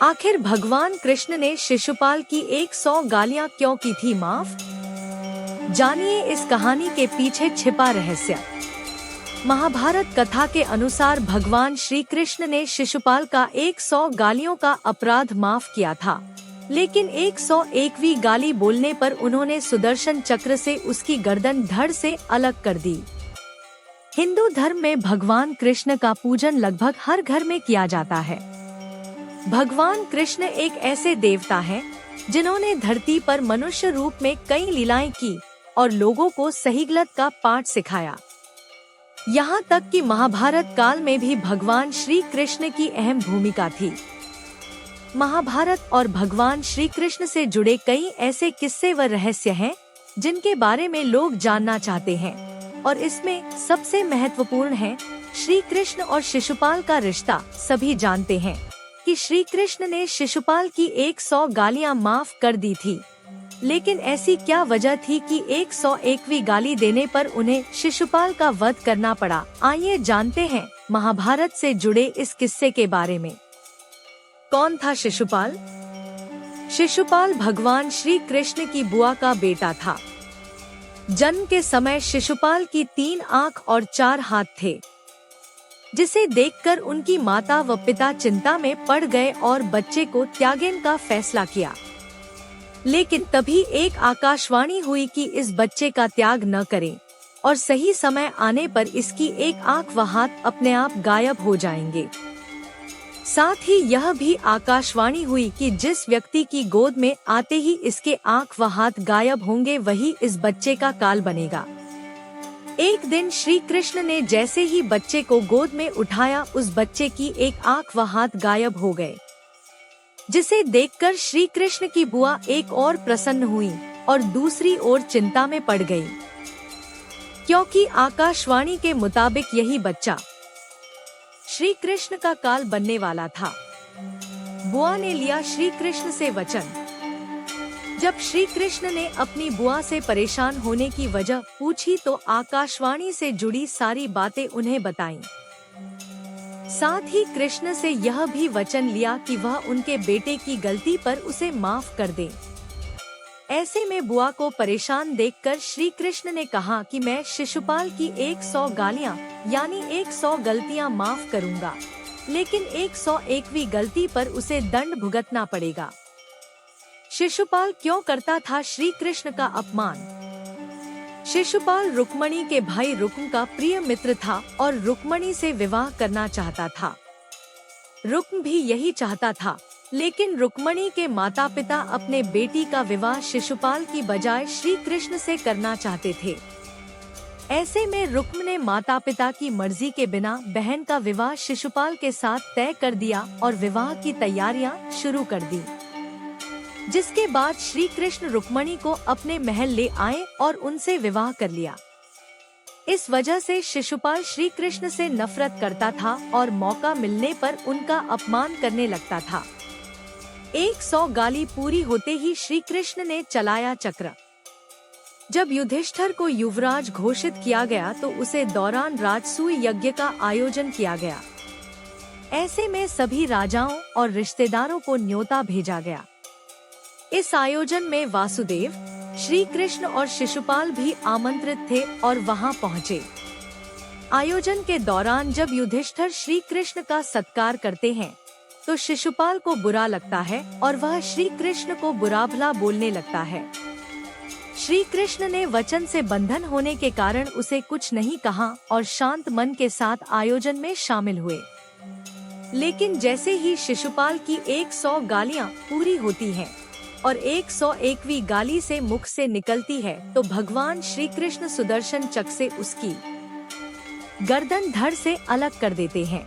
आखिर भगवान कृष्ण ने शिशुपाल की 100 गालियां क्यों की थी माफ? जानिए इस कहानी के पीछे छिपा रहस्य। महाभारत कथा के अनुसार भगवान श्री कृष्ण ने शिशुपाल का 100 गालियों का अपराध माफ किया था, लेकिन 101वीं गाली बोलने पर उन्होंने सुदर्शन चक्र से उसकी गर्दन धड़ से अलग कर दी। हिंदू धर्म में भगवान कृष्ण का पूजन लगभग हर घर में किया जाता है। भगवान कृष्ण एक ऐसे देवता हैं, जिन्होंने धरती पर मनुष्य रूप में कई लीलाएं की और लोगों को सही गलत का पाठ सिखाया। यहाँ तक कि महाभारत काल में भी भगवान श्री कृष्ण की अहम भूमिका थी। महाभारत और भगवान श्री कृष्ण से जुड़े कई ऐसे किस्से व रहस्य हैं, जिनके बारे में लोग जानना चाहते हैं, और इसमें सबसे महत्वपूर्ण है श्री कृष्ण और शिशुपाल का रिश्ता। सभी जानते हैं कि श्री कृष्ण ने शिशुपाल की 100 गालियां माफ कर दी थी, लेकिन ऐसी क्या वजह थी कि 101वीं गाली देने पर उन्हें शिशुपाल का वध करना पड़ा? आइए जानते हैं महाभारत से जुड़े इस किस्से के बारे में। कौन था शिशुपाल? शिशुपाल भगवान श्री कृष्ण की बुआ का बेटा था। जन्म के समय शिशुपाल की 3 आँख और 4 हाथ थे, जिसे देखकर उनकी माता व पिता चिंता में पड़ गए और बच्चे को त्यागने का फैसला किया। लेकिन तभी एक आकाशवाणी हुई कि इस बच्चे का त्याग न करें, और सही समय आने पर इसकी 1 आँख व हाथ अपने आप गायब हो जाएंगे। साथ ही यह भी आकाशवाणी हुई कि जिस व्यक्ति की गोद में आते ही इसके आँख व हाथ गायब होंगे, वही इस बच्चे का काल बनेगा। एक दिन श्री कृष्ण ने जैसे ही बच्चे को गोद में उठाया, उस बच्चे की 1 आँख व हाथ गायब हो गए, जिसे देखकर श्री कृष्ण की बुआ एक और प्रसन्न हुई और दूसरी ओर चिंता में पड़ गई, क्योंकि आकाशवाणी के मुताबिक यही बच्चा श्री कृष्ण का काल बनने वाला था। बुआ ने लिया श्री कृष्ण से वचन। जब श्री कृष्ण ने अपनी बुआ से परेशान होने की वजह पूछी, तो आकाशवाणी से जुड़ी सारी बातें उन्हें बताईं। साथ ही कृष्ण से यह भी वचन लिया कि वह उनके बेटे की गलती पर उसे माफ कर दे। ऐसे में बुआ को परेशान देखकर श्री कृष्ण ने कहा कि मैं शिशुपाल की 100 गालियां यानी 100 गलतियां माफ करूंगा, लेकिन 101वीं गलती पर उसे दंड भुगतना पड़ेगा। शिशुपाल क्यों करता था श्री कृष्ण का अपमान? शिशुपाल रुक्मणी के भाई रुक्म का प्रिय मित्र था और रुक्मणी से विवाह करना चाहता था। रुक्म भी यही चाहता था, लेकिन रुक्मणी के माता पिता अपने बेटी का विवाह शिशुपाल की बजाय श्री कृष्ण से करना चाहते थे। ऐसे में रुक्म ने माता पिता की मर्जी के बिना बहन का विवाह शिशुपाल के साथ तय कर दिया और विवाह की तैयारियां शुरू कर दी। जिसके बाद श्री कृष्ण रुक्मणी को अपने महल ले आए और उनसे विवाह कर लिया। इस वजह से शिशुपाल श्री कृष्ण से नफरत करता था और मौका मिलने पर उनका अपमान करने लगता था। 100 गाली पूरी होते ही श्री कृष्ण ने चलाया चक्र। जब युधिष्ठिर को युवराज घोषित किया गया, तो उसे दौरान राजसूय यज्ञ का आयोजन किया गया। ऐसे में सभी राजाओं और रिश्तेदारों को न्योता भेजा गया। इस आयोजन में वासुदेव, श्री कृष्ण और शिशुपाल भी आमंत्रित थे और वहां पहुंचे। आयोजन के दौरान जब युधिष्ठिर श्री कृष्ण का सत्कार करते हैं, तो शिशुपाल को बुरा लगता है और वह श्री कृष्ण को बुरा भला बोलने लगता है। श्री कृष्ण ने वचन से बंधन होने के कारण उसे कुछ नहीं कहा और शांत मन के साथ आयोजन में शामिल हुए। लेकिन जैसे ही शिशुपाल की 100 गालियां पूरी होती हैं और 101वीं गाली से मुख से निकलती है, तो भगवान श्री कृष्ण सुदर्शन चक्र से उसकी गर्दन धड़ से अलग कर देते हैं।